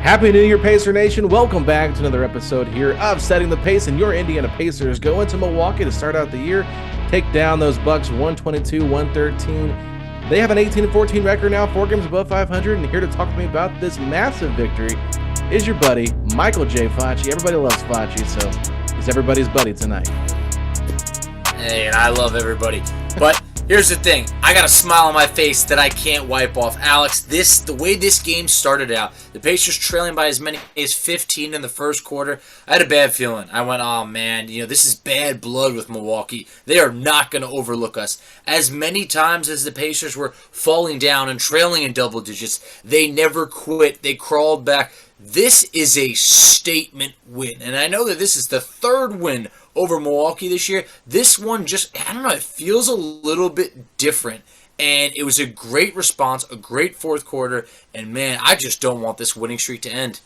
Happy New Year, Pacer Nation. Welcome back to another episode here of Setting the Pace, and your Indiana Pacers go into Milwaukee to start out the year, take down those Bucks 122-113. They have an 18-14 record now, 4 games above 500, and here to talk to me about this massive victory is your buddy, Michael J. Facci. Everybody loves Facci, so he's everybody's buddy tonight. Hey, and I love everybody. But here's the thing. I got a smile on my face that I can't wipe off. Alex, the way this game started out, the Pacers trailing by as many as 15 in the first quarter, I had a bad feeling. I went, oh man, this is bad blood with Milwaukee. They are not going to overlook us. As many times as the Pacers were falling down and trailing in double digits, they never quit. They crawled back. This is a statement win. And I know that this is the third win over Milwaukee this year. This one it feels a little bit different. And it was a great response, a great fourth quarter. And man, I just don't want this winning streak to end.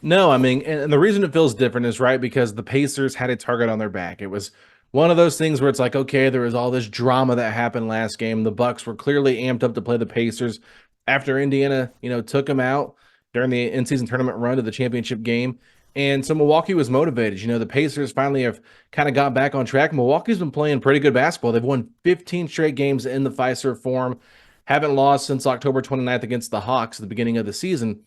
No, I mean, and the reason it feels different is because the Pacers had a target on their back. It was one of those things where it's like, okay, there was all this drama that happened last game. The Bucks were clearly amped up to play the Pacers after Indiana, took them out during the in-season tournament run to the championship game. And so Milwaukee was motivated. The Pacers finally have kind of got back on track. Milwaukee's been playing pretty good basketball. They've won 15 straight games in the Fiserv Forum. Haven't lost since October 29th against the Hawks at the beginning of the season.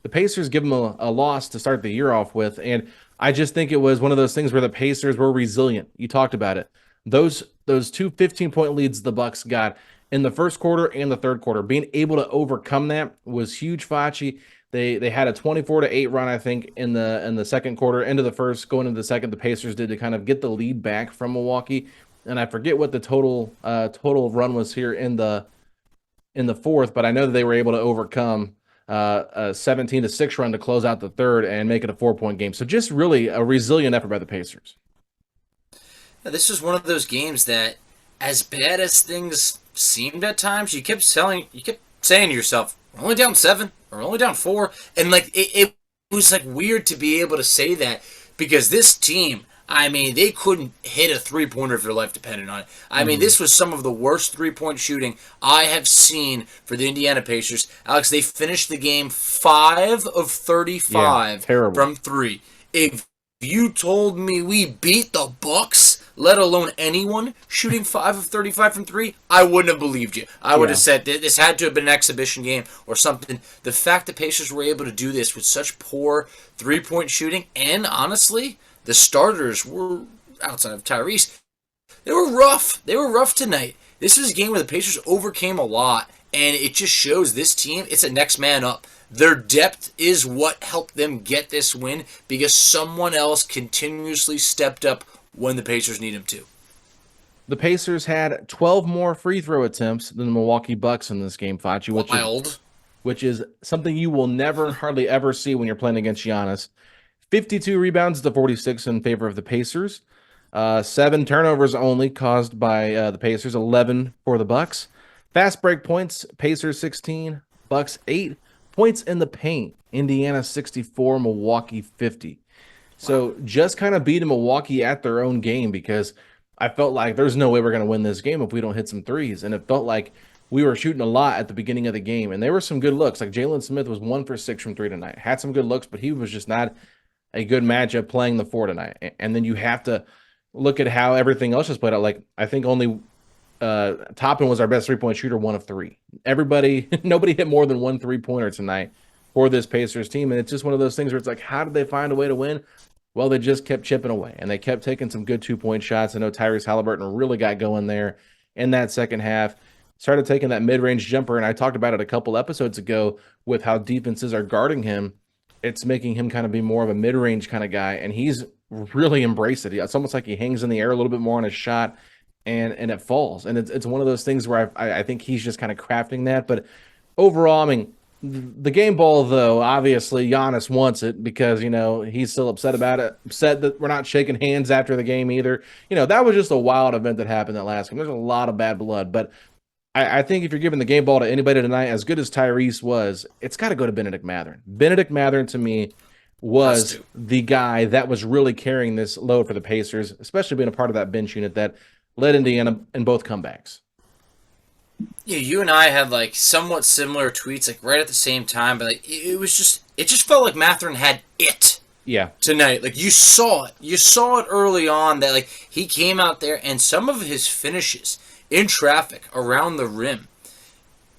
The Pacers give them a loss to start the year off with. And I just think it was one of those things where the Pacers were resilient. You talked about it. Those two 15-point leads the Bucks got in the first quarter and the third quarter. Being able to overcome that was huge, Facci. They had a 24-8 run, I think, in the second quarter, into the first, going into the second. The Pacers did to kind of get the lead back from Milwaukee, and I forget what the total run was here in the fourth, but I know that they were able to overcome a 17-6 run to close out the third and make it a 4-point game. So just really a resilient effort by the Pacers. Now, this was one of those games that, as bad as things seemed at times, you kept saying to yourself, we're only down 7, or only down 4, and it was weird to be able to say that, because this team, they couldn't hit a three-pointer if their life depended on it. This was some of the worst three-point shooting I have seen for the Indiana Pacers. Alex, they finished the game 5 of 35 from 3. If you told me we beat the Bucks, let alone anyone shooting 5 of 35 from 3, I wouldn't have believed you. I would have said this had to have been an exhibition game or something. The fact that Pacers were able to do this with such poor three-point shooting, and honestly, the starters were, outside of Tyrese, they were rough. They were rough tonight. This was a game where the Pacers overcame a lot, and it just shows this team, it's a next man up. Their depth is what helped them get this win, because someone else continuously stepped up when the Pacers need them to. The Pacers had 12 more free throw attempts than the Milwaukee Bucks in this game, Facci, which is something you will never, hardly ever see when you're playing against Giannis. 52 rebounds to 46 in favor of the Pacers. 7 turnovers only caused by the Pacers, 11 for the Bucks. Fast break points, Pacers 16, Bucks 8. Points in the paint, Indiana 64, Milwaukee 50. So just kind of beating Milwaukee at their own game, because I felt like there's no way we're going to win this game if we don't hit some threes. And it felt like we were shooting a lot at the beginning of the game. And there were some good looks. Like Jalen Smith was 1 for 6 from 3 tonight. Had some good looks, but he was just not a good matchup playing the 4 tonight. And then you have to look at how everything else just played out. Like, I think only Toppin was our best three-point shooter, 1 of 3. Nobody hit more than 1 3-pointer tonight for this Pacers team, and it's just one of those things where it's like, how did they find a way to win? Well, they just kept chipping away, and they kept taking some good 2-point shots. I know Tyrese Haliburton really got going there in that second half, started taking that mid-range jumper, and I talked about it a couple episodes ago with how defenses are guarding him. It's making him kind of be more of a mid-range kind of guy, and he's really embraced it. It's almost like he hangs in the air a little bit more on his shot, and it falls. And it's one of those things where I think he's just kind of crafting that. But overall, the game ball, though, obviously Giannis wants it because, he's still upset about it, upset that we're not shaking hands after the game either. That was just a wild event that happened that last game. There's a lot of bad blood. But I think if you're giving the game ball to anybody tonight, as good as Tyrese was, it's got to go to Benedict Mathurin. Benedict Mathurin, to me, was the guy that was really carrying this load for the Pacers, especially being a part of that bench unit that led Indiana in both comebacks. Yeah, you and I had like somewhat similar tweets, like right at the same time, but like it just felt like Matherin had it Yeah. tonight. Like you saw it early on that like he came out there and some of his finishes in traffic around the rim,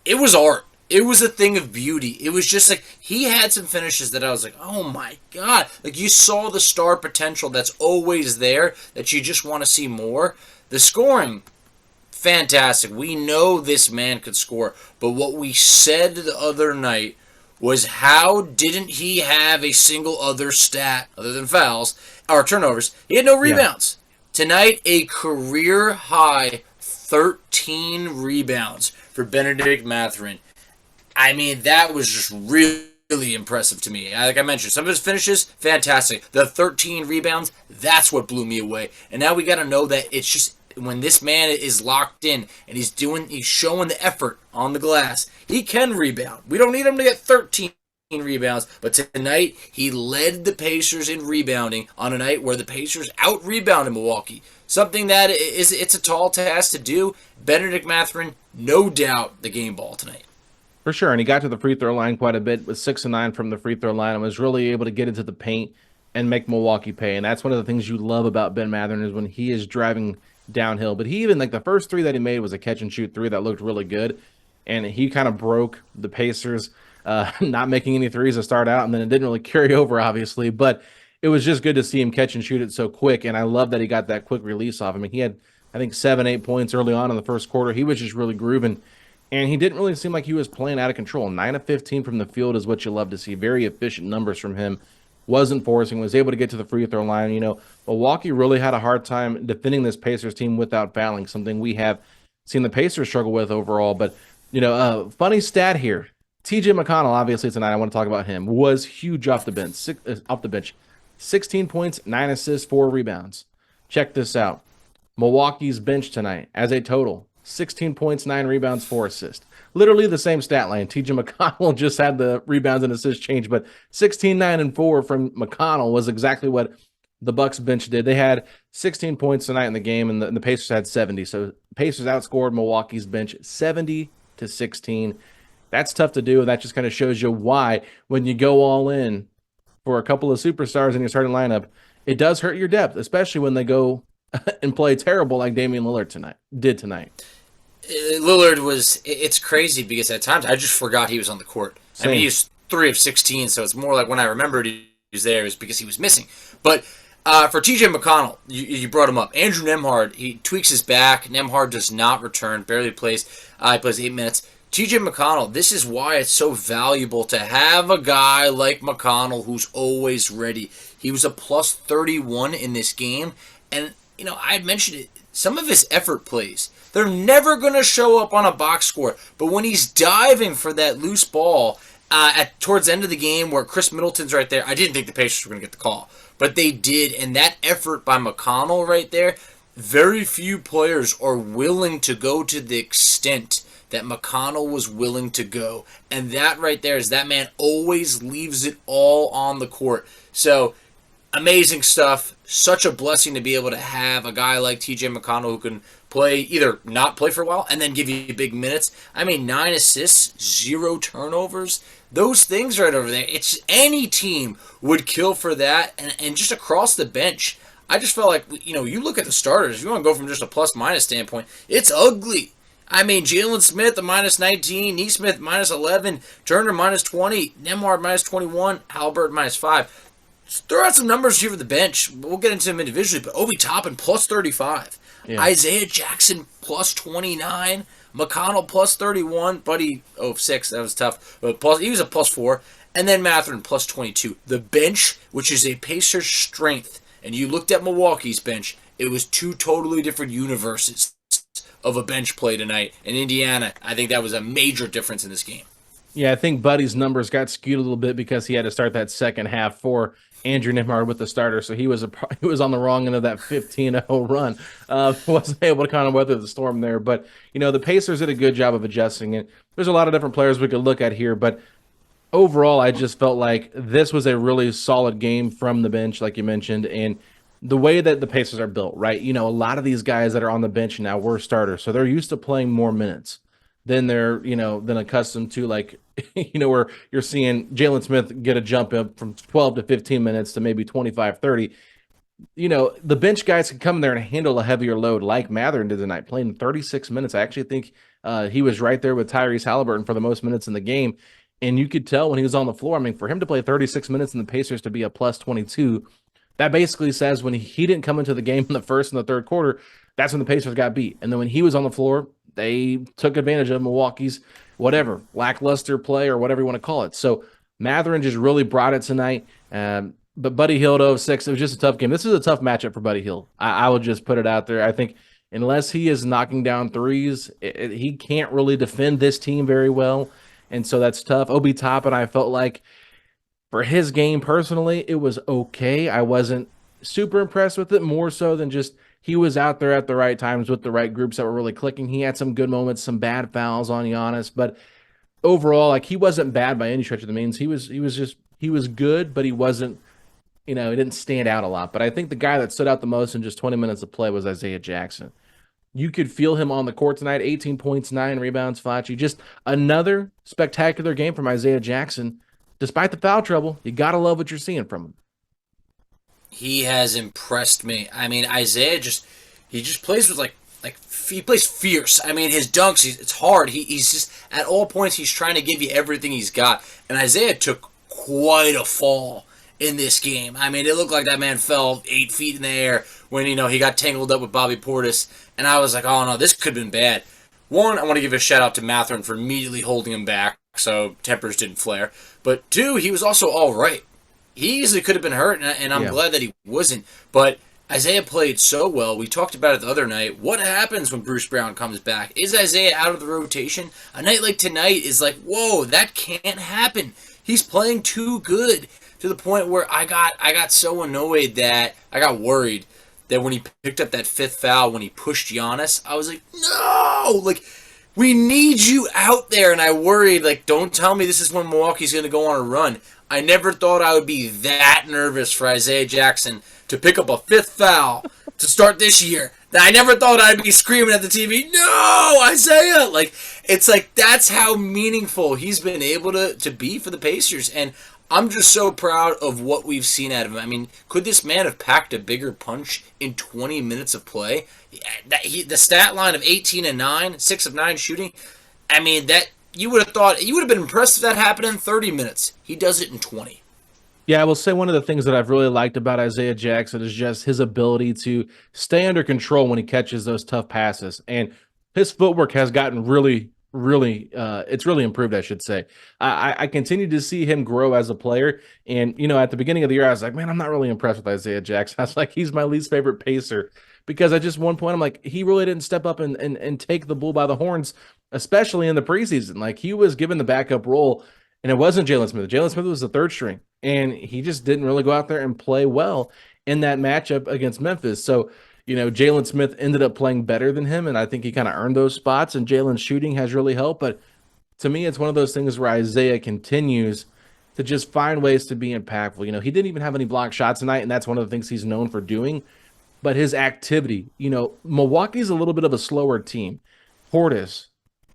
it was art. It was a thing of beauty. It was just like he had some finishes that I was like, oh my god! Like you saw the star potential that's always there that you just want to see more. The scoring, fantastic. We know this man could score, but what we said the other night was how didn't he have a single other stat other than fouls or turnovers? He had no Yeah. rebounds. Tonight, a career high 13 rebounds for Benedict Mathurin. I mean, that was just really impressive to me. Like I mentioned, some of his finishes, fantastic. The 13 rebounds, that's what blew me away. And now we got to know that it's just when this man is locked in and he's showing the effort on the glass, he can rebound. We don't need him to get 13 rebounds, but tonight he led the Pacers in rebounding on a night where the Pacers out rebounded Milwaukee. Something that it's a tall task to do. Benedict Mathurin, no doubt, the game ball tonight. For sure. And he got to the free throw line quite a bit with 6 and 9 from the free throw line and was really able to get into the paint and make Milwaukee pay. And that's one of the things you love about Ben Mathurin is when he is driving downhill. But he even like the first three that he made was a catch and shoot three that looked really good. And he kind of broke the Pacers not making any threes to start out. And then it didn't really carry over, obviously. But it was just good to see him catch and shoot it so quick. And I love that he got that quick release off. I mean, he had, I think, 7, 8 points early on in the first quarter. He was just really grooving. And he didn't really seem like he was playing out of control. 9 of 15 from the field is what you love to see. Very efficient numbers from him. Wasn't forcing, was able to get to the free throw line. Milwaukee really had a hard time defending this Pacers team without fouling, something we have seen the Pacers struggle with overall. But, funny stat here. TJ McConnell, obviously tonight, I want to talk about him, was huge off the bench. Off the bench. 16 points, 9 assists, 4 rebounds. Check this out. Milwaukee's bench tonight as a total 16 points, 9 rebounds, 4 assists. Literally the same stat line. TJ McConnell just had the rebounds and assists change, but 16, 9, and 4 from McConnell was exactly what the Bucks bench did. They had 16 points tonight in the game, and the Pacers had 70. So Pacers outscored Milwaukee's bench 70-16. That's tough to do, and that just kind of shows you why when you go all in for a couple of superstars in your starting lineup, it does hurt your depth, especially when they go and play terrible like Damian Lillard did tonight. Lillard was. It's crazy because at times I just forgot he was on the court. I mean, Same. he was 3 of 16, so it's more like when I remembered he was there, it was because he was missing. But for TJ McConnell, you brought him up. Andrew Nemhard, he tweaks his back. Nemhard does not return, barely plays. He plays 8 minutes. TJ McConnell, this is why it's so valuable to have a guy like McConnell who's always ready. He was a plus 31 in this game, and I had mentioned it. Some of his effort plays, they're never going to show up on a box score. But when he's diving for that loose ball at towards the end of the game where Chris Middleton's right there, I didn't think the Pacers were going to get the call. But they did. And that effort by McConnell right there, very few players are willing to go to the extent that McConnell was willing to go. And that right there is that man always leaves it all on the court. So amazing stuff. Such a blessing to be able to have a guy like TJ McConnell who can play, either not play for a while and then give you big minutes. I mean, 9 assists, 0 turnovers. Those things right over there. It's any team would kill for that. And just across the bench, I just felt like, you look at the starters, if you want to go from just a plus minus standpoint, it's ugly. I mean, Jalen Smith, a minus 19, Neesmith, minus 11, Turner, minus 20, Nemhard, minus 21, Haliburton, minus 5. Throw out some numbers here for the bench. We'll get into them individually, but Obi Toppin, plus 35. Yeah. Isaiah Jackson, plus 29. McConnell, plus 31. Buddy, 6, that was tough. But he was a plus 4. And then Mathurin, plus 22. The bench, which is a Pacers strength, and you looked at Milwaukee's bench, it was two totally different universes of a bench play tonight. In Indiana, I think that was a major difference in this game. Yeah, I think Buddy's numbers got skewed a little bit because he had to start that second half for Andrew Nemhard with the starter, so he was on the wrong end of that 15-0 run. Wasn't able to kind of weather the storm there, but the Pacers did a good job of adjusting it. There's a lot of different players we could look at here, but overall, I just felt like this was a really solid game from the bench, like you mentioned, and the way that the Pacers are built, right? A lot of these guys that are on the bench now were starters, so they're used to playing more minutes. than they're, than accustomed to, like, where you're seeing Jalen Smith get a jump up from 12 to 15 minutes to maybe 25, 30. The bench guys can come there and handle a heavier load like Matherin did tonight, playing 36 minutes. I actually think he was right there with Tyrese Haliburton for the most minutes in the game. And you could tell when he was on the floor, I mean, for him to play 36 minutes in the Pacers to be a plus 22, that basically says when he didn't come into the game in the first and the third quarter, that's when the Pacers got beat. And then when he was on the floor, they took advantage of Milwaukee's lackluster play or whatever you want to call it. So Matherin just really brought it tonight. But Buddy Hield 0-6, it was just a tough game. This is a tough matchup for Buddy Hield. I will just put it out there. I think unless he is knocking down threes, he can't really defend this team very well. And so that's tough. Obi Toppin, I felt like for his game personally, it was okay. I wasn't super impressed with it, more so than just he was out there at the right times with the right groups that were really clicking. He had some good moments, some bad fouls on Giannis, but overall, like, he wasn't bad by any stretch of the means. He was good, but he wasn't, he didn't stand out a lot. But I think the guy that stood out the most in just 20 minutes of play was Isaiah Jackson. You could feel him on the court tonight, 18 points, 9 rebounds, Facci. Just another spectacular game from Isaiah Jackson. Despite the foul trouble, you got to love what you're seeing from him. He has impressed me. I mean, Isaiah he just plays with he plays fierce. I mean, his dunks, it's hard. He's just, at all points, he's trying to give you everything he's got. And Isaiah took quite a fall in this game. I mean, it looked like that man fell 8 feet in the air when, he got tangled up with Bobby Portis. And I was like, oh no, this could have been bad. One, I want to give a shout out to Matherin for immediately holding him back so tempers didn't flare. But two, he was also all right. He easily could have been hurt, and I'm glad that he wasn't. But Isaiah played so well. We talked about it the other night. What happens when Bruce Brown comes back? Is Isaiah out of the rotation? A night like tonight is like, whoa, that can't happen. He's playing too good to the point where I got so annoyed that I got worried that when he picked up that fifth foul, when he pushed Giannis, I was like, no! Like, we need you out there. And I worried, like, don't tell me this is when Milwaukee's going to go on a run. I never thought I would be that nervous for Isaiah Jackson to pick up a fifth foul to start this year. I never thought I'd be screaming at the TV, no, Isaiah! Like, it's like, that's how meaningful he's been able to be for the Pacers. And I'm just so proud of what we've seen out of him. I mean, could this man have packed a bigger punch in 20 minutes of play? The stat line of 18 and 9, 6 of 9 shooting, I mean, that you would have been impressed if that happened in 30 minutes. He does it in 20. Yeah, I will say one of the things that I've really liked about Isaiah Jackson is just his ability to stay under control when he catches those tough passes. And his footwork has gotten really, it's really improved, I should say. I continue to see him grow as a player. And, at the beginning of the year, I was like, man, I'm not really impressed with Isaiah Jackson. I was like, he's my least favorite Pacer. Because at just one point, I'm like, he really didn't step up and take the bull by the horns, especially in the preseason. Like, he was given the backup role, and it wasn't Jalen Smith. Jalen Smith was the third string, and he just didn't really go out there and play well in that matchup against Memphis. So, Jalen Smith ended up playing better than him, and I think he kind of earned those spots, and Jalen's shooting has really helped. But to me, it's one of those things where Isaiah continues to just find ways to be impactful. He didn't even have any blocked shots tonight, and that's one of the things he's known for doing. But his activity, Milwaukee's a little bit of a slower team. Portis,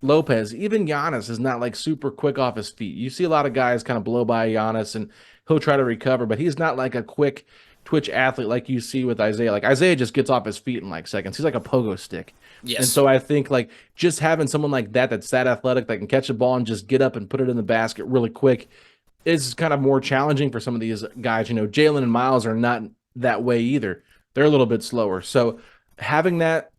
Lopez, even Giannis is not like super quick off his feet. You see a lot of guys kind of blow by Giannis and he'll try to recover, but he's not like a quick twitch athlete like you see with Isaiah. Like, Isaiah just gets off his feet in like seconds. He's like a pogo stick. Yes. And so I think like just having someone like that's that athletic, that can catch a ball and just get up and put it in the basket really quick is kind of more challenging for some of these guys. Jalen and Miles are not that way either. They're a little bit slower. So having that,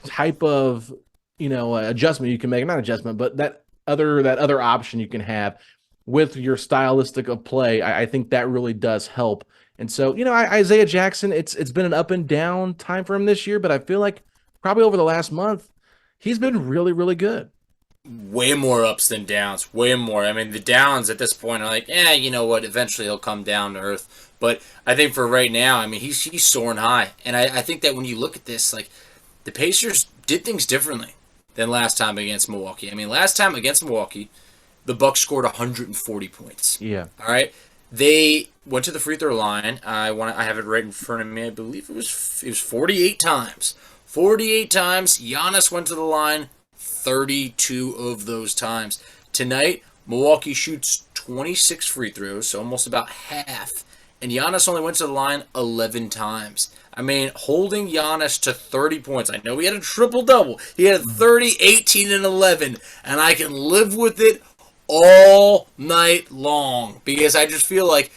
type of, adjustment you can make, not adjustment, but that other option you can have with your stylistic of play, I think that really does help. And so, Isaiah Jackson, it's been an up and down time for him this year, but I feel like probably over the last month, he's been really, really good. Way more ups than downs. Way more. I mean, the downs at this point are like, you know what? Eventually he'll come down to earth. But I think for right now, I mean, he's soaring high. And I think that when you look at this, like, the Pacers did things differently than last time against Milwaukee. I mean, last time against Milwaukee, the Bucks scored 140 points. Yeah. All right. They went to the free throw line. I have it right in front of me. I believe it was 48 times. 48 times. Giannis went to the line 32 of those times. Tonight, Milwaukee shoots 26 free throws, so almost about half. And Giannis only went to the line 11 times. I mean, holding Giannis to 30 points. I know he had a triple-double. He had 30, 18, and 11. And I can live with it all night long. Because I just feel like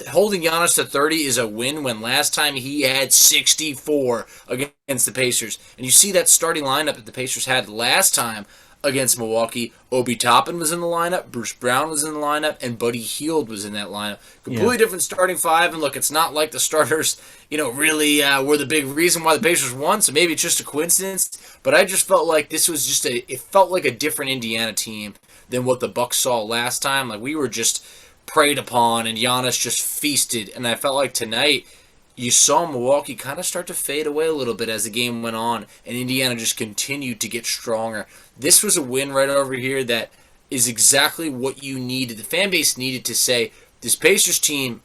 holding Giannis to 30 is a win when last time he had 64 against the Pacers. And you see that starting lineup that the Pacers had last time against Milwaukee. Obi Toppin was in the lineup, Bruce Brown was in the lineup, and Buddy Hield was in that lineup. Completely different starting five, and look, it's not like the starters, really were the big reason why the Pacers won, so maybe it's just a coincidence, but I just felt like this was it felt like a different Indiana team than what the Bucks saw last time. Like, we were just preyed upon, and Giannis just feasted, and I felt like tonight you saw Milwaukee kind of start to fade away a little bit as the game went on, and Indiana just continued to get stronger. This was a win right over here that is exactly what you needed. The fan base needed to say, this Pacers team,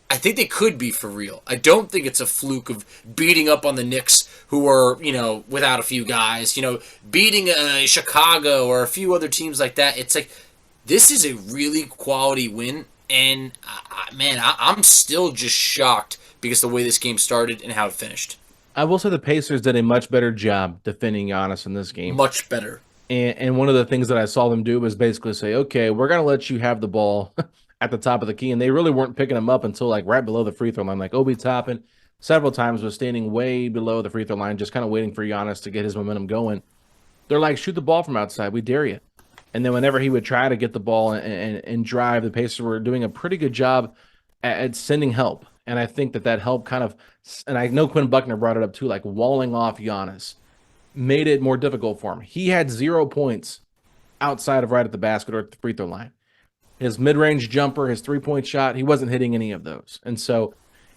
I think they could be for real. I don't think it's a fluke of beating up on the Knicks, who are, without a few guys, beating Chicago or a few other teams like that. It's like, this is a really quality win, and I'm still just shocked because the way this game started and how it finished. I will say the Pacers did a much better job defending Giannis in this game. Much better. And one of the things that I saw them do was basically say, okay, we're going to let you have the ball at the top of the key. And they really weren't picking him up until like right below the free throw line. Like Obi Toppin several times was standing way below the free throw line, just kind of waiting for Giannis to get his momentum going. They're like, shoot the ball from outside. We dare you. And then whenever he would try to get the ball and drive, the Pacers were doing a pretty good job at sending help. And I think that help kind of, and I know Quinn Buckner brought it up too, like walling off Giannis made it more difficult for him. He had 0 points outside of right at the basket or at the free throw line. His mid-range jumper, his three-point shot, he wasn't hitting any of those. And so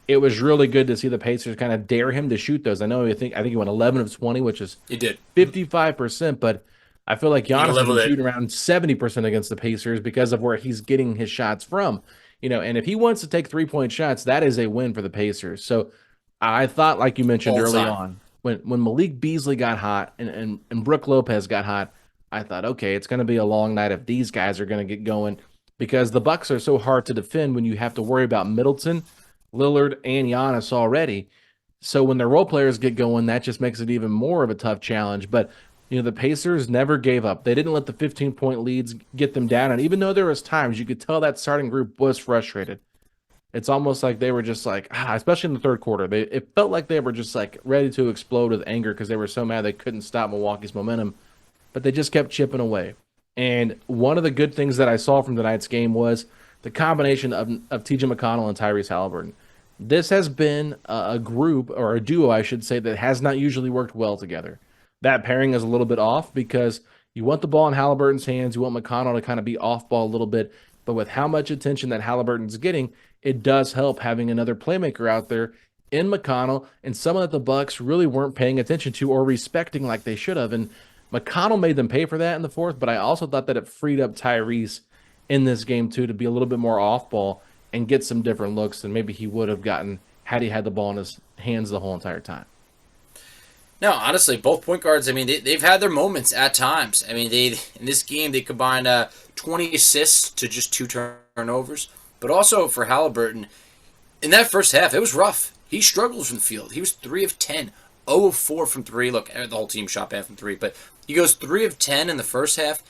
it was really good to see the Pacers kind of dare him to shoot those. I think he went 11 of 20, which is he did 55%, but I feel like Giannis has been shooting around 70% against the Pacers because of where he's getting his shots from. And if he wants to take three-point shots, that is a win for the Pacers. So I thought, like you mentioned early on, when Malik Beasley got hot and Brook Lopez got hot, I thought, okay, it's going to be a long night if these guys are going to get going, because the Bucks are so hard to defend when you have to worry about Middleton, Lillard, and Giannis already. So when the role players get going, that just makes it even more of a tough challenge. But the Pacers never gave up. They didn't let the 15-point leads get them down. And even though there was times you could tell that starting group was frustrated, it's almost like they were just like, especially in the third quarter, it felt like they were just like ready to explode with anger because they were so mad they couldn't stop Milwaukee's momentum. But they just kept chipping away. And one of the good things that I saw from tonight's game was the combination of T.J. McConnell and Tyrese Haliburton. This has been a group, or a duo, I should say, that has not usually worked well together. That pairing is a little bit off because you want the ball in Haliburton's hands. You want McConnell to kind of be off ball a little bit. But with how much attention that Haliburton's getting, it does help having another playmaker out there in McConnell, and someone that the Bucks really weren't paying attention to or respecting like they should have. And McConnell made them pay for that in the fourth, but I also thought that it freed up Tyrese in this game too to be a little bit more off ball and get some different looks than maybe he would have gotten had he had the ball in his hands the whole entire time. No, honestly, both point guards, they've had their moments at times. In this game, they combined 20 assists to just 2 turnovers. But also for Haliburton, in that first half, it was rough. He struggled from the field. He was 3 of 10, 0 of 4 from 3. Look, the whole team shot bad from 3, but he goes 3 of 10 in the first half.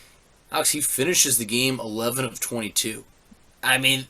Alex, he finishes the game 11 of 22.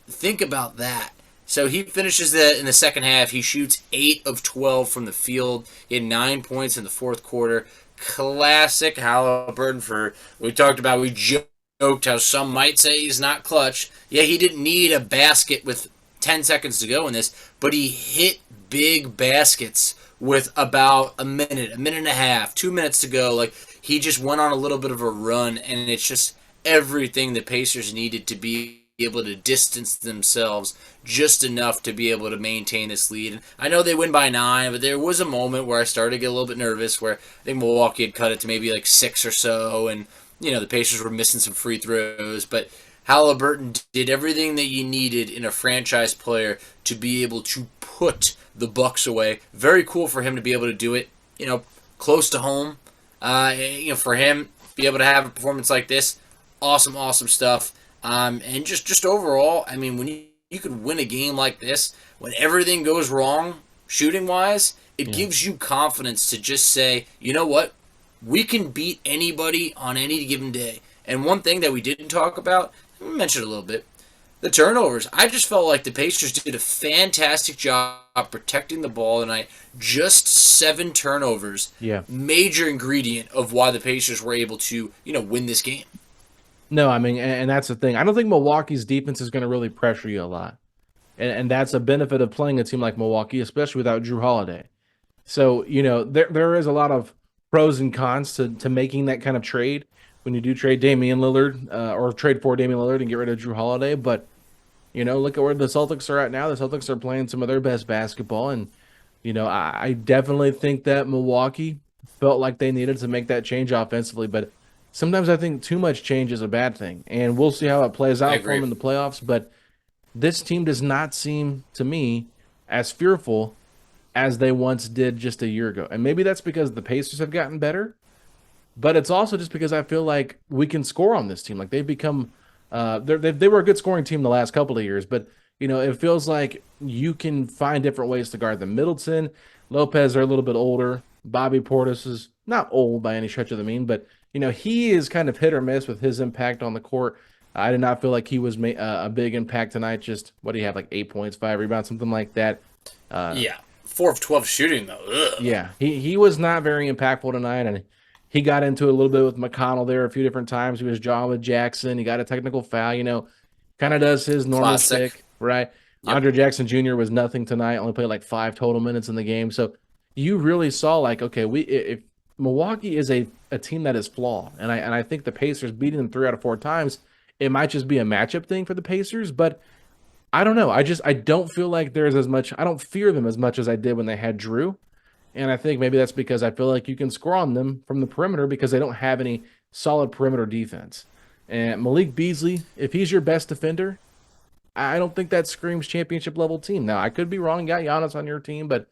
Think about that. So he finishes in the second half. He shoots 8 of 12 from the field. He had 9 points in the fourth quarter. Classic Haliburton. We talked about, we joked how some might say he's not clutch. Yeah, he didn't need a basket with 10 seconds to go in this, but he hit big baskets with about a minute and a half, 2 minutes to go. Like, he just went on a little bit of a run, and it's just everything the Pacers needed to be able to distance themselves just enough to be able to maintain this lead. I know they win by 9, but there was a moment where I started to get a little bit nervous where I think Milwaukee had cut it to maybe like 6 or so, and the Pacers were missing some free throws, but Haliburton did everything that you needed in a franchise player to be able to put the Bucks away. Very cool for him to be able to do it, close to home. For him, be able to have a performance like this, awesome, awesome stuff. And just overall, I mean, when you could win a game like this, when everything goes wrong shooting wise, it gives you confidence to just say, you know what, we can beat anybody on any given day. And one thing that we didn't talk about, we mentioned a little bit, the turnovers. I just felt like the Pacers did a fantastic job protecting the ball tonight. Just 7 turnovers. Yeah. Major ingredient of why the Pacers were able to, win this game. No, I mean, and that's the thing. I don't think Milwaukee's defense is going to really pressure you a lot. And that's a benefit of playing a team like Milwaukee, especially without Drew Holiday. So, there is a lot of pros and cons to making that kind of trade when you do trade Damian Lillard or trade for Damian Lillard and get rid of Drew Holiday. But, look at where the Celtics are at now. The Celtics are playing some of their best basketball. And, I definitely think that Milwaukee felt like they needed to make that change offensively. But sometimes I think too much change is a bad thing. And we'll see how it plays out for them in the playoffs. But this team does not seem, to me, as fearful as they once did just a year ago. And maybe that's because the Pacers have gotten better, but it's also just because I feel like we can score on this team. Like they've become, they were a good scoring team the last couple of years, but it feels like you can find different ways to guard them. Middleton, Lopez are a little bit older. Bobby Portis is not old by any stretch of the mean, but he is kind of hit or miss with his impact on the court. I did not feel like he was a big impact tonight. Just what do you have, like 8 points, 5 rebounds, something like that. Yeah, 4 of 12 shooting though. Ugh. Yeah, he was not very impactful tonight, and he got into it a little bit with McConnell there a few different times. He was jawing with Jackson. He got a technical foul. Kind of does his normal stick, right? Yep. Andre Jackson Jr. was nothing tonight. Only played like 5 total minutes in the game. So you really saw like, okay, if Milwaukee is a team that is flawed, and I think the Pacers beating them 3 out of 4 times. It might just be a matchup thing for the Pacers, but I don't know. I don't feel like there's as much. I don't fear them as much as I did when they had Drew, and I think maybe that's because I feel like you can score on them from the perimeter because they don't have any solid perimeter defense. And Malik Beasley, if he's your best defender, I don't think that screams championship level team. Now I could be wrong. You got Giannis on your team, but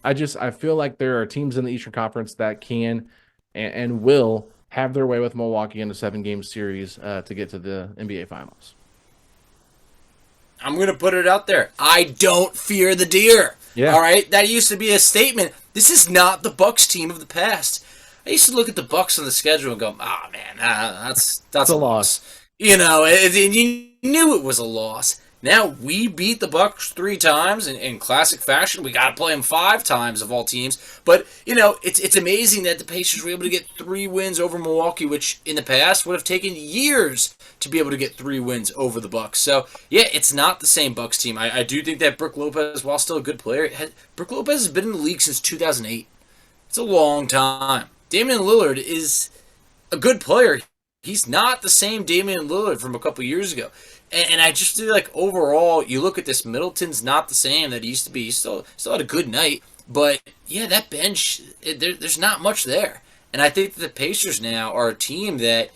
I feel like there are teams in the Eastern Conference that can and will have their way with Milwaukee in a 7-game series to get to the NBA Finals. I'm going to put it out there. I don't fear the deer. Yeah. All right? That used to be a statement. This is not the Bucks team of the past. I used to look at the Bucks on the schedule and go, oh, man, that's a loss. You knew it was a loss. Now, we beat the Bucks 3 times in classic fashion. We got to play them 5 times of all teams. But, it's amazing that the Pacers were able to get 3 wins over Milwaukee, which in the past would have taken years to be able to get 3 wins over the Bucks. So, yeah, it's not the same Bucks team. I do think that Brook Lopez, while still a good player, Brook Lopez has been in the league since 2008. It's a long time. Damian Lillard is a good player. He's not the same Damian Lillard from a couple years ago. And I just feel like overall, you look at this, Middleton's not the same that he used to be. He still had a good night. But, yeah, that bench, there's not much there. And I think that the Pacers now are a team that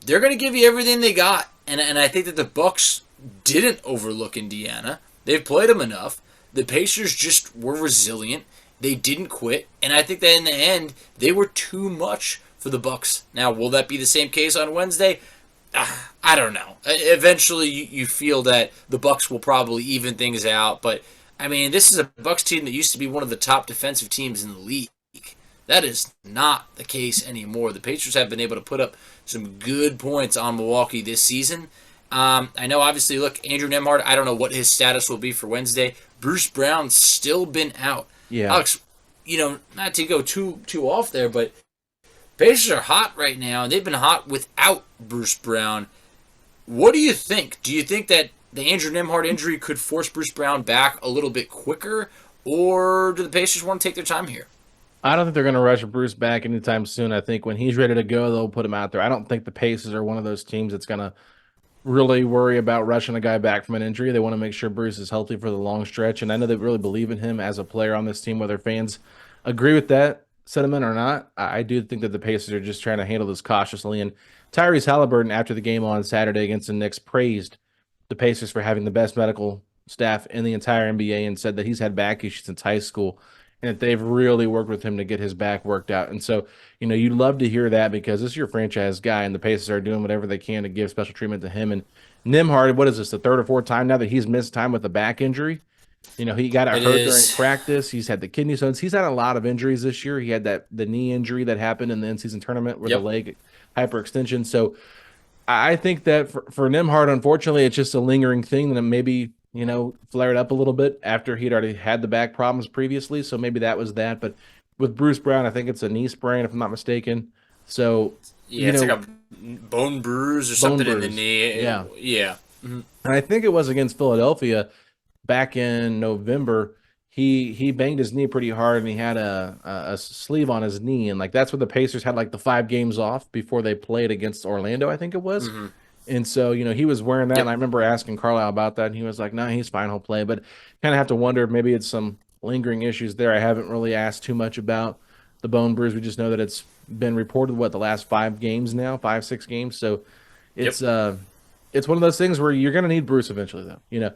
they're going to give you everything they got. And I think that the Bucks didn't overlook Indiana. They've played them enough. The Pacers just were resilient. They didn't quit. And I think that in the end, they were too much for the Bucks. Now, will that be the same case on Wednesday? I don't know. Eventually, you feel that the Bucks will probably even things out, but I mean, this is a Bucks team that used to be one of the top defensive teams in the league. That is not the case anymore. The Pacers have been able to put up some good points on Milwaukee this season. I know, obviously, look, Andrew Nembhard, I don't know what his status will be for Wednesday. Bruce Brown's still been out. Yeah. Alex, not to go too off there, but Pacers are hot right now, and they've been hot without Bruce Brown. What do you think? Do you think that the Andrew Nembhard injury could force Bruce Brown back a little bit quicker, or do the Pacers want to take their time here? I don't think they're going to rush Bruce back anytime soon. I think when he's ready to go, they'll put him out there. I don't think the Pacers are one of those teams that's going to really worry about rushing a guy back from an injury. They want to make sure Bruce is healthy for the long stretch, and I know they really believe in him as a player on this team, whether fans agree with that sentiment or not. I do think that the Pacers are just trying to handle this cautiously. And Tyrese Haliburton, after the game on Saturday against the Knicks, praised the Pacers for having the best medical staff in the entire NBA and said that he's had back issues since high school and that they've really worked with him to get his back worked out. And so, you'd love to hear that because this is your franchise guy, and the Pacers are doing whatever they can to give special treatment to him. And Nimhard, what is this, the third or fourth time now that he's missed time with a back injury? He got it It hurt during is. practice. He's had the kidney stones. He's had a lot of injuries this year. He had the knee injury that happened in the in-season tournament where the Yep. leg hyperextension. So I think that for Nimhard, unfortunately, it's just a lingering thing that maybe, flared up a little bit after he'd already had the back problems previously. So maybe that was that. But with Bruce Brown, I think it's a knee sprain, if I'm not mistaken. So, Yeah, it's like a bone bruise or bone something in the bruise. knee. Yeah. Yeah. Mhm. And I think it was against Philadelphia back in November. He banged his knee pretty hard, and he had a sleeve on his knee, and like that's what the Pacers had like the 5 games off before they played against Orlando, I think it was. Mhm. And so, he was wearing that, and Yep. I remember asking Carlisle about that, and he was like, "No, he's fine, he'll play." But kind of have to wonder if maybe it's some lingering issues there. I haven't really asked too much about the bone bruise. We just know that it's been reported the last 5 games now, 5, 6 games. So Yep. it's it's one of those things where you're going to need Bruce eventually, though.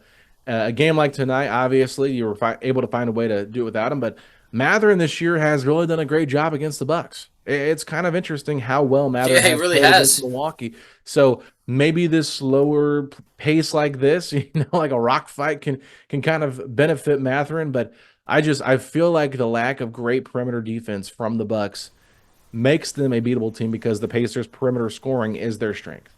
A game like tonight, obviously, you were able to find a way to do it without him. But Matherin this year has really done a great job against the Bucks. It's kind of interesting how well Matherin Yeah, he has really played against has. Milwaukee. So maybe this slower pace like this, like a rock fight, can kind of benefit Matherin. But I feel like the lack of great perimeter defense from the Bucks makes them a beatable team because the Pacers' perimeter scoring is their strength.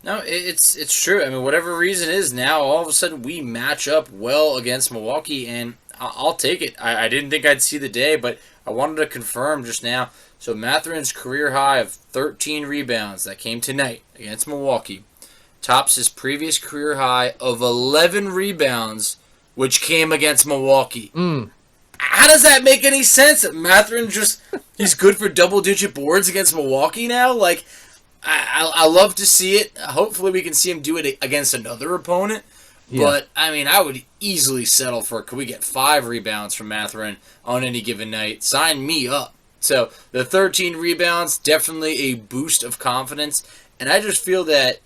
No, it's true. I mean, whatever reason is now, all of a sudden we match up well against Milwaukee, and I'll take it. I didn't think I'd see the day, but I wanted to confirm just now. So Matherin's career high of 13 rebounds that came tonight against Milwaukee tops his previous career high of 11 rebounds, which came against Milwaukee. Mm, How does that make any sense? Matherin he's good for double digit boards against Milwaukee now? Like, I love to see it. Hopefully, we can see him do it against another opponent. yeah. But I mean, I would easily settle for could we get 5 rebounds from Matherin on any given night? Sign me up. So the 13 rebounds definitely a boost of confidence, and I just feel that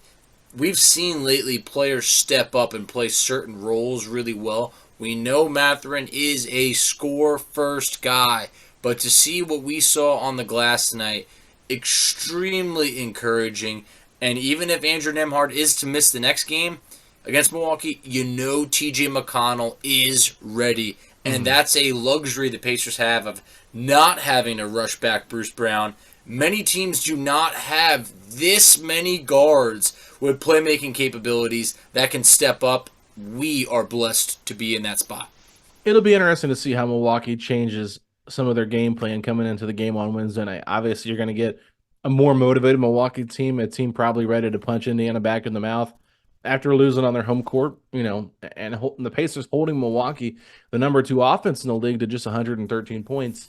we've seen lately players step up and play certain roles really well. We know Matherin is a score first guy, but to see what we saw on the glass tonight, extremely encouraging. And even if Andrew Nemhard is to miss the next game against Milwaukee, you know TJ McConnell is ready. And Mhm. that's a luxury the Pacers have of not having to rush back Bruce Brown. Many teams do not have this many guards with playmaking capabilities that can step up. We are blessed to be in that spot. It'll be interesting to see how Milwaukee changes some of their game plan coming into the game on Wednesday night. Obviously, you're going to get a more motivated Milwaukee team, a team probably ready to punch Indiana back in the mouth after losing on their home court, and the Pacers holding Milwaukee, the number 2 offense in the league, to just 113 points.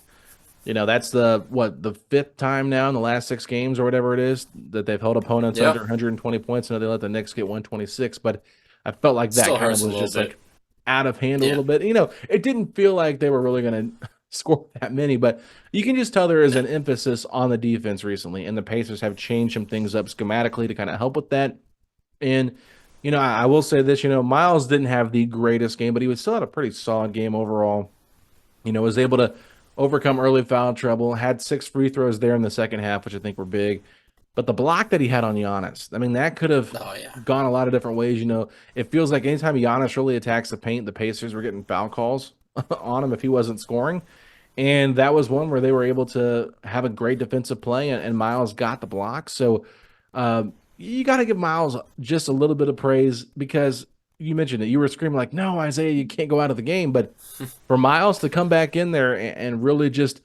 That's the fifth time now in the last 6 games or whatever it is that they've held opponents Yeah, under 120 points. And they let the Knicks get 126, but I felt like that still kind of hurts a was little just like bit. out of hand a Yeah, little bit. It didn't feel like they were really going to score that many, but you can just tell there is no, an emphasis on the defense recently, and the Pacers have changed some things up schematically to kind of help with that. And I will say this, Miles didn't have the greatest game, but he was still had a pretty solid game overall. Was able to overcome early foul trouble, had 6 free throws there in the second half, which I think were big. But the block that he had on Giannis, I mean, that could have oh yeah, gone a lot of different ways. It feels like anytime Giannis really attacks the paint, the Pacers were getting foul calls on him if he wasn't scoring. And that was one where they were able to have a great defensive play, and Miles got the block. So you got to give Miles just a little bit of praise because you mentioned it. You were screaming like, "No, Isaiah, you can't go out of the game." But for Miles to come back in there and really just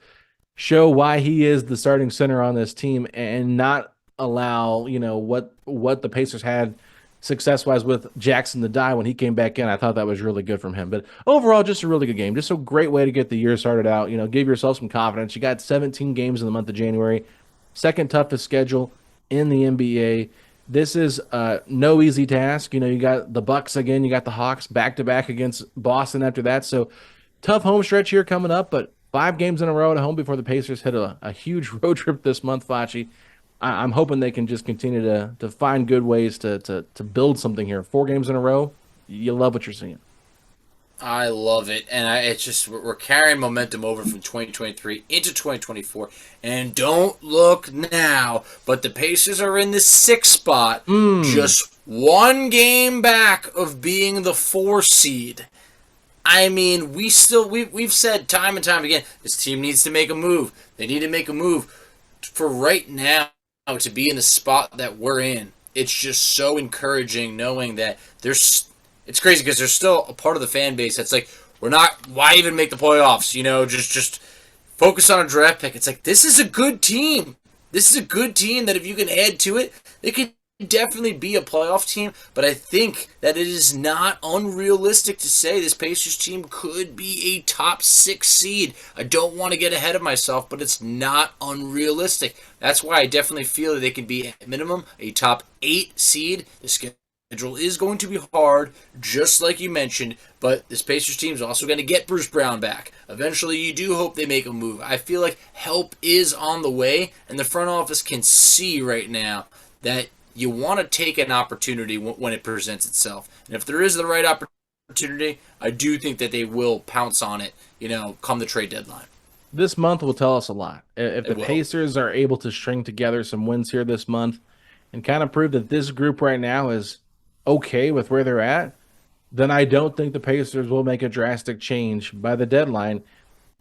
show why he is the starting center on this team and not allow, what the Pacers had success wise with Jackson the Die when he came back in. I thought that was really good from him. But overall, just a really good game. Just a great way to get the year started out. Give yourself some confidence. You got 17 games in the month of January, second toughest schedule in the NBA. This is no easy task. You got the Bucks again, you got the Hawks back to back against Boston after that. So tough home stretch here coming up, but 5 games in a row at home before the Pacers hit a huge road trip this month, Facci. I'm hoping they can just continue to find good ways to build something here. 4 games in a row, you love what you're seeing. I love it, and it's just we're carrying momentum over from 2023 into 2024. And don't look now, but the Pacers are in the sixth spot, Mm. just one game back of being the 4 seed. I mean, we've said time and time again, this team needs to make a move. They need to make a move for right now to be in the spot that we're in. It's just so encouraging knowing that there's. It's crazy because there's still a part of the fan base that's like, we're not. Why even make the playoffs? Just focus on a draft pick. It's like this is a good team. This is a good team that if you can add to it, they could definitely be a playoff team. But I think that it is not unrealistic to say this Pacers team could be a top 6 seed. I don't want to get ahead of myself, but it's not unrealistic. That's why I definitely feel that they can be at minimum a top 8 seed. The schedule is going to be hard, just like you mentioned, but this Pacers team is also going to get Bruce Brown back. Eventually, you do hope they make a move. I feel like help is on the way, and the front office can see right now that you want to take an opportunity when it presents itself. And if there is the right opportunity, I do think that they will pounce on it, come the trade deadline. This month will tell us a lot. If It the will. Pacers are able to string together some wins here this month and kind of prove that this group right now is okay with where they're at, then I don't think the Pacers will make a drastic change by the deadline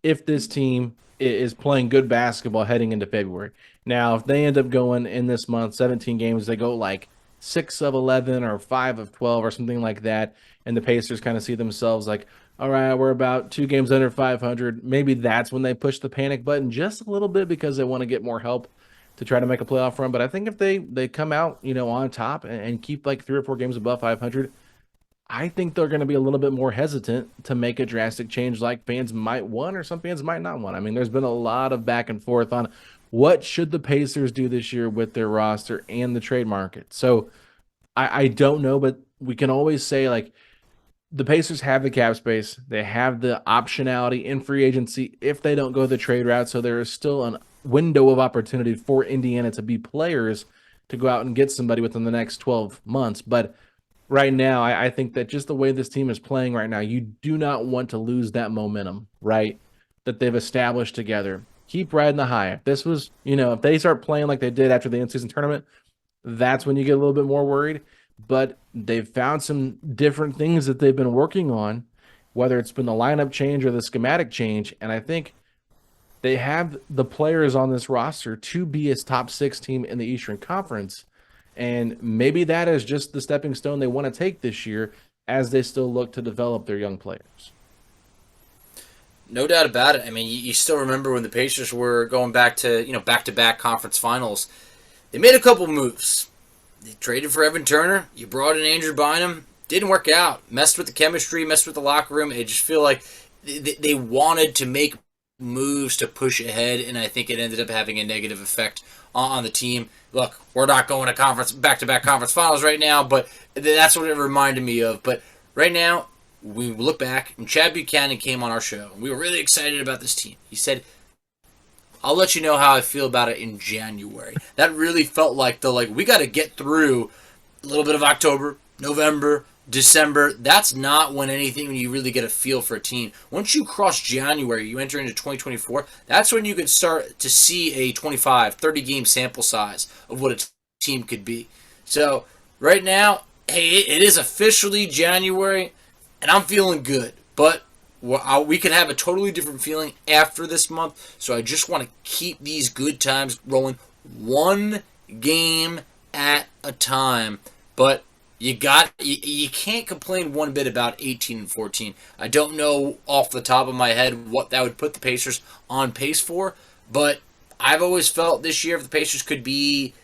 if this team is playing good basketball heading into February. Now, if they end up going in this month 17 games, they go like 6 of 11 or 5 of 12 or something like that, and the Pacers kind of see themselves like, all right, we're about 2 games under 500. Maybe that's when they push the panic button just a little bit because they want to get more help to try to make a playoff run. But I think if they come out, on top and keep like 3 or 4 games above 500, I think they're going to be a little bit more hesitant to make a drastic change like fans might want or some fans might not want. I mean, there's been a lot of back and forth on what should the Pacers do this year with their roster and the trade market. So I don't know, but we can always say like the Pacers have the cap space. They have the optionality in free agency if they don't go the trade route. So there is still a window of opportunity for Indiana to be players to go out and get somebody within the next 12 months. But right now, I think that just the way this team is playing right now, you do not want to lose that momentum, right? That they've established together. Keep riding the high. If this was, if they start playing like they did after the in-season tournament, that's when you get a little bit more worried. But they've found some different things that they've been working on, whether it's been the lineup change or the schematic change. And I think they have the players on this roster to be a top 6 team in the Eastern Conference. And maybe that is just the stepping stone they want to take this year as they still look to develop their young players. No doubt about it. I mean, you still remember when the Pacers were going back to back conference finals. They made a couple moves. They traded for Evan Turner. You brought in Andrew Bynum. Didn't work out. Messed with the chemistry. Messed with the locker room. I just feel like they wanted to make moves to push ahead, and I think it ended up having a negative effect on the team. Look, we're not going to back-to-back conference finals right now, but that's what it reminded me of. But right now, we look back, and Chad Buchanan came on our show. We were really excited about this team. He said, I'll let you know how I feel about it in January. That really felt like we got to get through a little bit of October, November, December. That's not when you really get a feel for a team. Once you cross January, you enter into 2024, that's when you can start to see a 25, 30 game sample size of what a team could be. So right now, hey, it is officially January, and I'm feeling good. But we could have a totally different feeling after this month. So I just want to keep these good times rolling one game at a time. But you can't complain one bit about 18 and 14. I don't know off the top of my head what that would put the Pacers on pace for, but I've always felt this year if the Pacers could be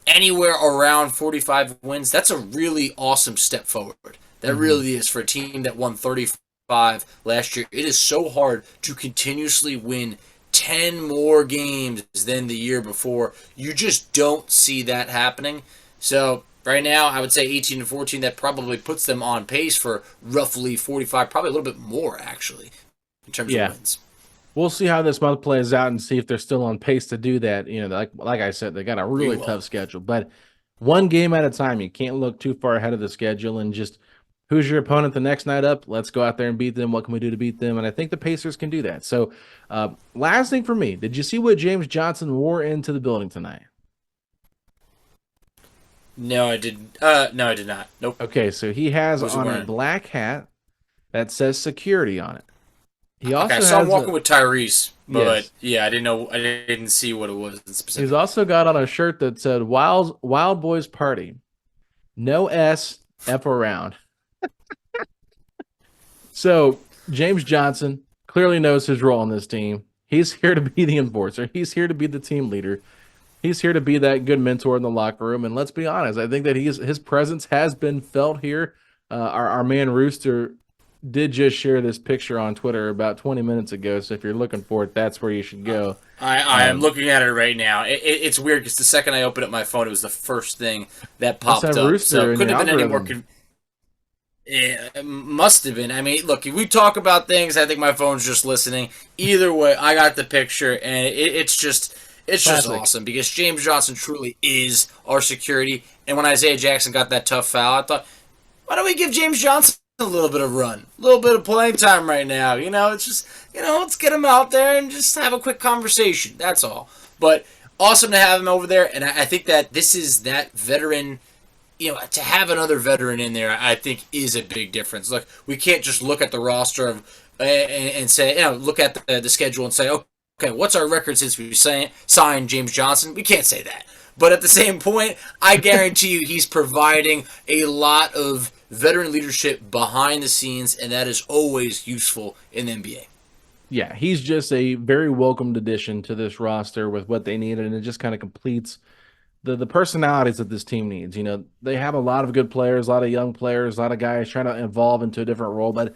anywhere around 45 wins, that's a really awesome step forward. That really is for a team that won 35 last year. It is so hard to continuously win 10 more games than the year before. You just don't see that happening. So right now, I would say 18 and 14. That probably puts them on pace for roughly 45, probably a little bit more actually, in terms of wins. We'll see how this month plays out and see if they're still on pace to do that. Like I said, they got a really tough schedule, but one game at a time. You can't look too far ahead of the schedule and just who's your opponent the next night up? Let's go out there and beat them. What can we do to beat them? And I think the Pacers can do that. So last thing for me, did you see what James Johnson wore into the building tonight? No, I didn't. No, I did not. Nope. Okay, so he has on a black hat that says security on it. He also I saw him walking with Tyrese, but yes. Yeah, I didn't know. I didn't see what it was in specific. He's also got on a shirt that said Wild Boys Party. No S, F around. So James Johnson clearly knows his role on this team. He's here to be the enforcer. He's here to be the team leader. He's here to be that good mentor in the locker room. And let's be honest, I think that his presence has been felt here. Our man Rooster did just share this picture on Twitter about 20 minutes ago. So if you're looking for it, that's where you should go. I am looking at it right now. It's weird because the second I opened up my phone, it was the first thing that popped up. So it couldn't have been any more. It must have been. I mean, look, if we talk about things, I think my phone's just listening. Either way, I got the picture, and it's just awesome because James Johnson truly is our security. And when Isaiah Jackson got that tough foul, I thought, why don't we give James Johnson a little bit of run, a little bit of playing time right now? It's just, let's get him out there and just have a quick conversation. That's all. But awesome to have him over there, and I think that this is that veteran. To have another veteran in there, I think is a big difference. Look, we can't just look at the roster and say, look at the schedule and say, okay, what's our record since we signed James Johnson? We can't say that. But at the same point, I guarantee you he's providing a lot of veteran leadership behind the scenes, and that is always useful in the NBA. Yeah, he's just a very welcomed addition to this roster with what they needed, and it just kind of completes the personalities that this team needs. They have a lot of good players, a lot of young players, a lot of guys trying to evolve into a different role, but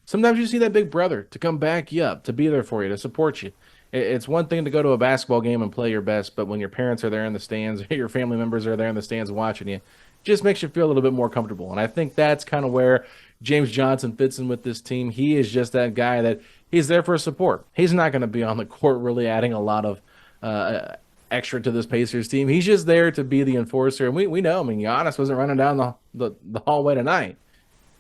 sometimes you see that big brother to come back you up, to be there for you, to support you. It's one thing to go to a basketball game and play your best, but when your parents are there in the stands, your family members are there in the stands watching you, it just makes you feel a little bit more comfortable. And I think that's kind of where James Johnson fits in with this team. He is just that guy that he's there for support. He's not going to be on the court really adding a lot of extra to this Pacers team. He's just there to be the enforcer. And we know, Giannis wasn't running down the hallway tonight.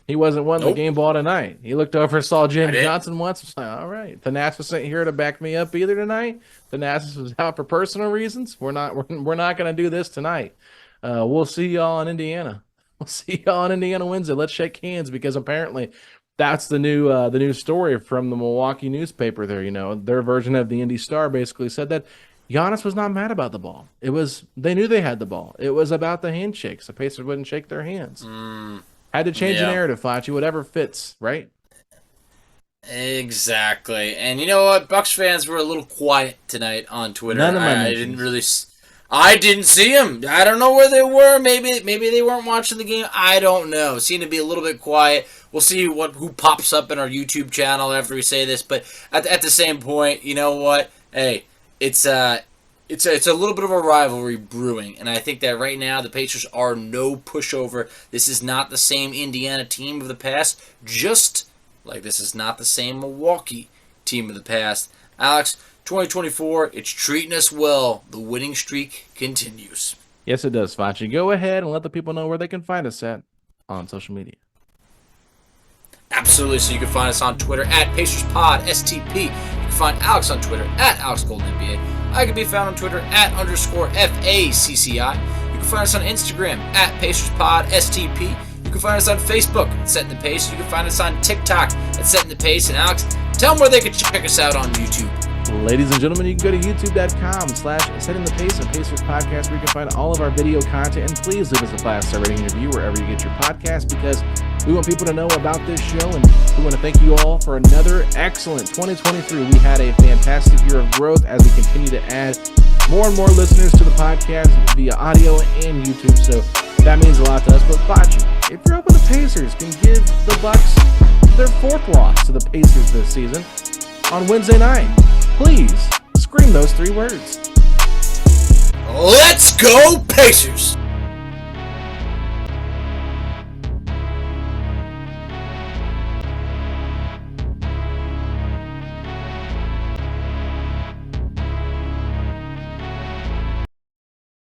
He wasn't wanting the game ball tonight. He looked over, saw James Johnson once. Was like, all right, Thanasis ain't here to back me up either tonight. Thanasis was out for personal reasons. We're not going to do this tonight. We'll see y'all in Indiana. We'll see y'all in Indiana Wednesday. Let's shake hands, because apparently that's the new story from the Milwaukee newspaper there. Their version of the Indy Star basically said that Giannis was not mad about the ball. They knew they had the ball. It was about the handshakes. The Pacers wouldn't shake their hands. Had to change the narrative, Facci, whatever fits, right? Exactly. And you know what? Bucks fans were a little quiet tonight on Twitter. None of my I didn't see them. I don't know where they were. Maybe they weren't watching the game. I don't know. Seemed to be a little bit quiet. We'll see who pops up in our YouTube channel after we say this. But at the same point, you know what? Hey, it's a little bit of a rivalry brewing, and I think that right now the Pacers are no pushover. This is not the same Indiana team of the past, just like this is not the same Milwaukee team of the past. Alex, 2024, it's treating us well. The winning streak continues. Yes, it does, Facci. Go ahead and let the people know where they can find us at on social media. Absolutely. So you can find us on Twitter at PacersPod STP. You can find Alex on Twitter at AlexGoldenNBA. I can be found on Twitter at _FACCI. You can find us on Instagram at PacersPodSTP. You can find us on Facebook at Setting the Pace. You can find us on TikTok at Setting the Pace. And Alex, tell them where they can check us out on YouTube. Ladies and gentlemen, you can go to youtube.com/Setting the Pace, a Pacers podcast, where you can find all of our video content. And please leave us a 5-star rating and review wherever you get your podcast, because we want people to know about this show, and we want to thank you all for another excellent 2023. We had a fantastic year of growth as we continue to add more and more listeners to the podcast via audio and YouTube, so that means a lot to us. But Facci, if you're hoping the Pacers can give the Bucks their 4th loss to the Pacers this season on Wednesday night, please scream those 3 words. Let's go, Pacers!